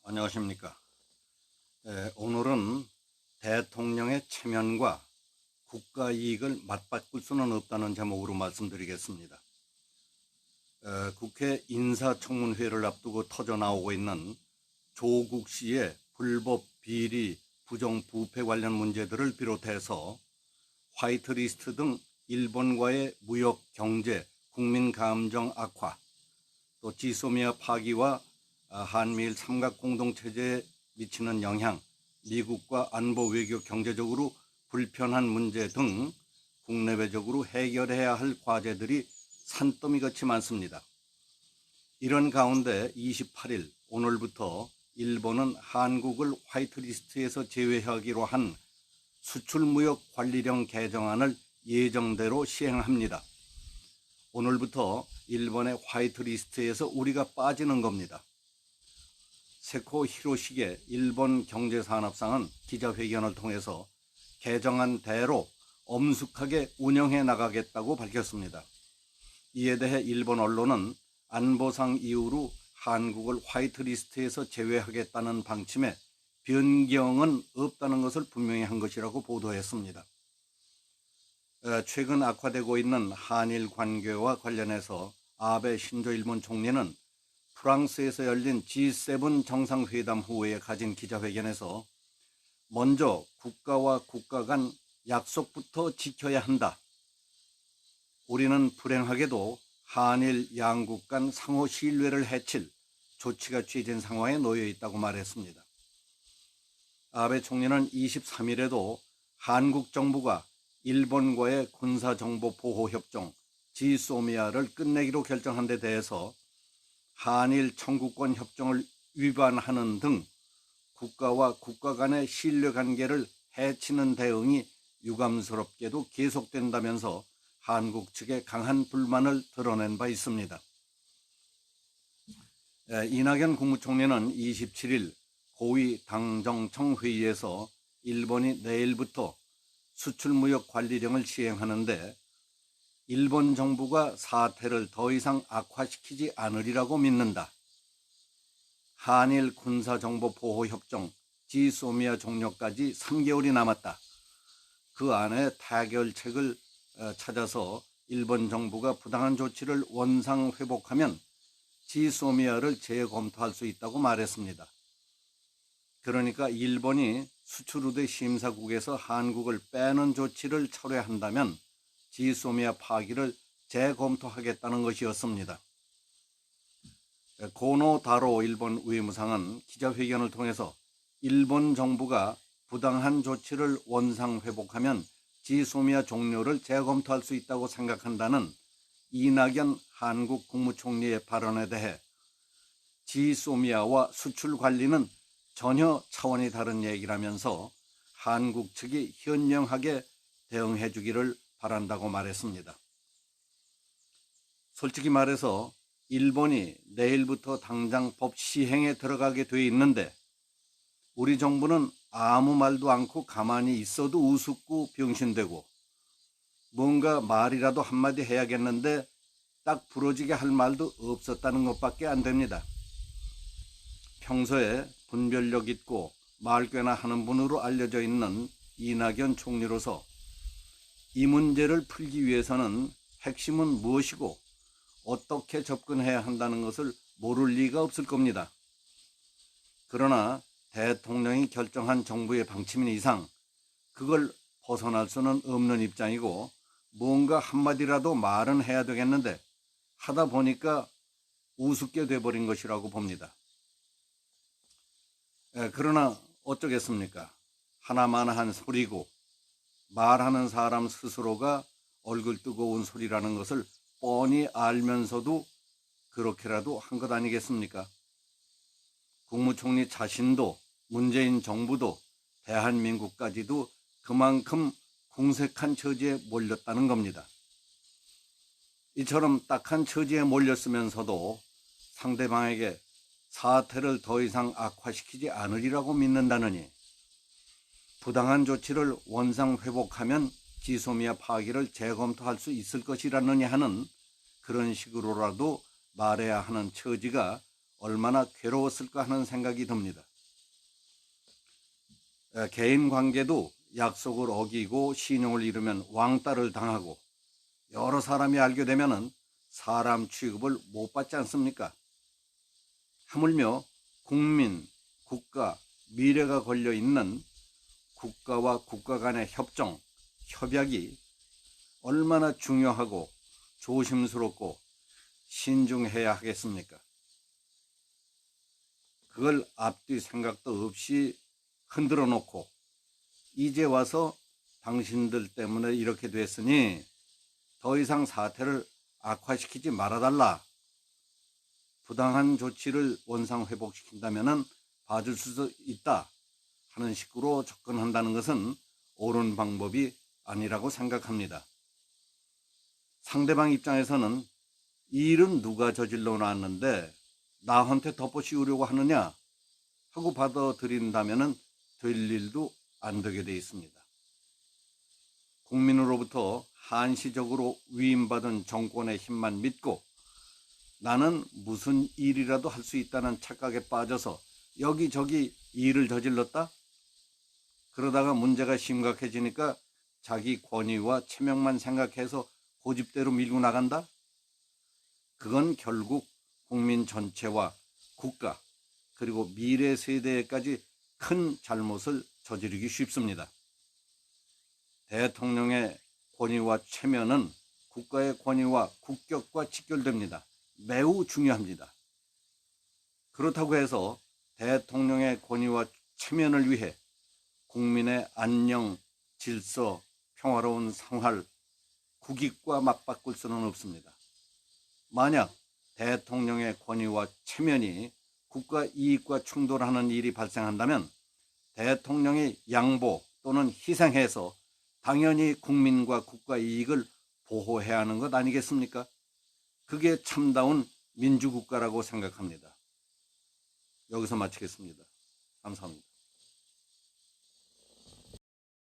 안녕하십니까. 오늘은 대통령의 체면과 국가 이익을 맞바꿀 수는 없다는 제목으로 말씀드리겠습니다. 국회 인사청문회를 앞두고 터져나오고 있는 조국 씨의 불법 비리, 부정부패 관련 문제들을 비롯해서 화이트리스트 등 일본과의 무역, 경제, 국민 감정 악화, 또 지소미아 파기와 한미일 삼각 공동체제에 미치는 영향, 미국과 안보 외교 경제적으로 불편한 문제 등 국내외적으로 해결해야 할 과제들이 산더미같이 많습니다. 이런 가운데 28일 오늘부터 일본은 한국을 화이트리스트에서 제외하기로 한 수출무역관리령 개정안을 예정대로 시행합니다. 오늘부터 일본의 화이트리스트에서 우리가 빠지는 겁니다. 세코 히로시게 일본 경제산업상은 기자회견을 통해서 개정안대로 엄숙하게 운영해 나가겠다고 밝혔습니다. 이에 대해 일본 언론은 안보상 이유로 한국을 화이트리스트에서 제외하겠다는 방침에 변경은 없다는 것을 분명히 한 것이라고 보도했습니다. 최근 악화되고 있는 한일 관계와 관련해서 아베 신조 일본 총리는 프랑스에서 열린 G7 정상회담 후에 가진 기자회견에서 먼저 국가와 국가 간 약속부터 지켜야 한다. 우리는 불행하게도 한일 양국 간 상호 신뢰를 해칠 조치가 취해진 상황에 놓여 있다고 말했습니다. 아베 총리는 23일에도 한국 정부가 일본과의 군사정보보호협정 지소미아를 끝내기로 결정한 데 대해서 한일 청구권 협정을 위반하는 등 국가와 국가 간의 신뢰관계를 해치는 대응이 유감스럽게도 계속된다면서 한국 측에 강한 불만을 드러낸 바 있습니다. 이낙연 국무총리는 27일 고위 당정청 회의에서 일본이 내일부터 수출무역관리령을 시행하는데 일본 정부가 사태를 더 이상 악화시키지 않으리라고 믿는다. 한일 군사정보보호협정 지소미아 종료까지 3개월이 남았다. 그 안에 타결책을 찾아서 일본 정부가 부당한 조치를 원상회복하면 지소미아를 재검토할 수 있다고 말했습니다. 그러니까 일본이 수출의대 심사국에서 한국을 빼는 조치를 철회한다면 지소미아 파기를 재검토하겠다는 것이었습니다. 고노 다로 일본 외무상은 기자회견을 통해서 일본 정부가 부당한 조치를 원상회복하면 지소미아 종료를 재검토할 수 있다고 생각한다는 이낙연 한국 국무총리의 발언에 대해 지소미아와 수출 관리는 전혀 차원이 다른 얘기라면서 한국 측이 현명하게 대응해 주기를 바란다고 말했습니다. 솔직히 말해서 일본이 내일부터 당장 법 시행에 들어가게 돼 있는데 우리 정부는 아무 말도 않고 가만히 있어도 우습고 병신되고 뭔가 말이라도 한마디 해야겠는데 딱 부러지게 할 말도 없었다는 것밖에 안 됩니다. 평소에 분별력 있고 말 꽤나 하는 분으로 알려져 있는 이낙연 총리로서 이 문제를 풀기 위해서는 핵심은 무엇이고 어떻게 접근해야 한다는 것을 모를 리가 없을 겁니다. 그러나 대통령이 결정한 정부의 방침인 이상 그걸 벗어날 수는 없는 입장이고 뭔가 한마디라도 말은 해야 되겠는데 하다 보니까 우습게 돼버린 것이라고 봅니다. 그러나 어쩌겠습니까? 하나마나한 소리고 말하는 사람 스스로가 얼굴 뜨거운 소리라는 것을 뻔히 알면서도 그렇게라도 한 것 아니겠습니까? 국무총리 자신도 문재인 정부도 대한민국까지도 그만큼 궁색한 처지에 몰렸다는 겁니다. 이처럼 딱한 처지에 몰렸으면서도 상대방에게 사태를 더 이상 악화시키지 않으리라고 믿는다느니 부당한 조치를 원상회복하면 지소미아 파기를 재검토할 수 있을 것이라느니 하는 그런 식으로라도 말해야 하는 처지가 얼마나 괴로웠을까 하는 생각이 듭니다. 개인 관계도 약속을 어기고 신용을 잃으면 왕따를 당하고 여러 사람이 알게 되면은 사람 취급을 못 받지 않습니까? 하물며 국민, 국가, 미래가 걸려 있는 국가와 국가 간의 협정, 협약이 얼마나 중요하고 조심스럽고 신중해야 하겠습니까? 그걸 앞뒤 생각도 없이 흔들어 놓고 이제 와서 당신들 때문에 이렇게 됐으니 더 이상 사태를 악화시키지 말아달라. 부당한 조치를 원상 회복시킨다면 봐줄 수도 있다 하는 식으로 접근한다는 것은 옳은 방법이 아니라고 생각합니다. 상대방 입장에서는 이 일은 누가 저질러 놨는데 나한테 덮어씌우려고 하느냐 하고 받아들인다면 될 일도 안 되게 돼 있습니다. 국민으로부터 한시적으로 위임받은 정권의 힘만 믿고 나는 무슨 일이라도 할 수 있다는 착각에 빠져서 여기저기 일을 저질렀다? 그러다가 문제가 심각해지니까 자기 권위와 체면만 생각해서 고집대로 밀고 나간다? 그건 결국 국민 전체와 국가 그리고 미래 세대에까지 큰 잘못을 저지르기 쉽습니다. 대통령의 권위와 체면은 국가의 권위와 국격과 직결됩니다. 매우 중요합니다. 그렇다고 해서 대통령의 권위와 체면을 위해 국민의 안녕, 질서, 평화로운 생활, 국익과 맞바꿀 수는 없습니다. 만약 대통령의 권위와 체면이 국가 이익과 충돌하는 일이 발생한다면 대통령이 양보 또는 희생해서 당연히 국민과 국가 이익을 보호해야 하는 것 아니겠습니까? 그게 참다운 민주국가라고 생각합니다. 여기서 마치겠습니다. 감사합니다.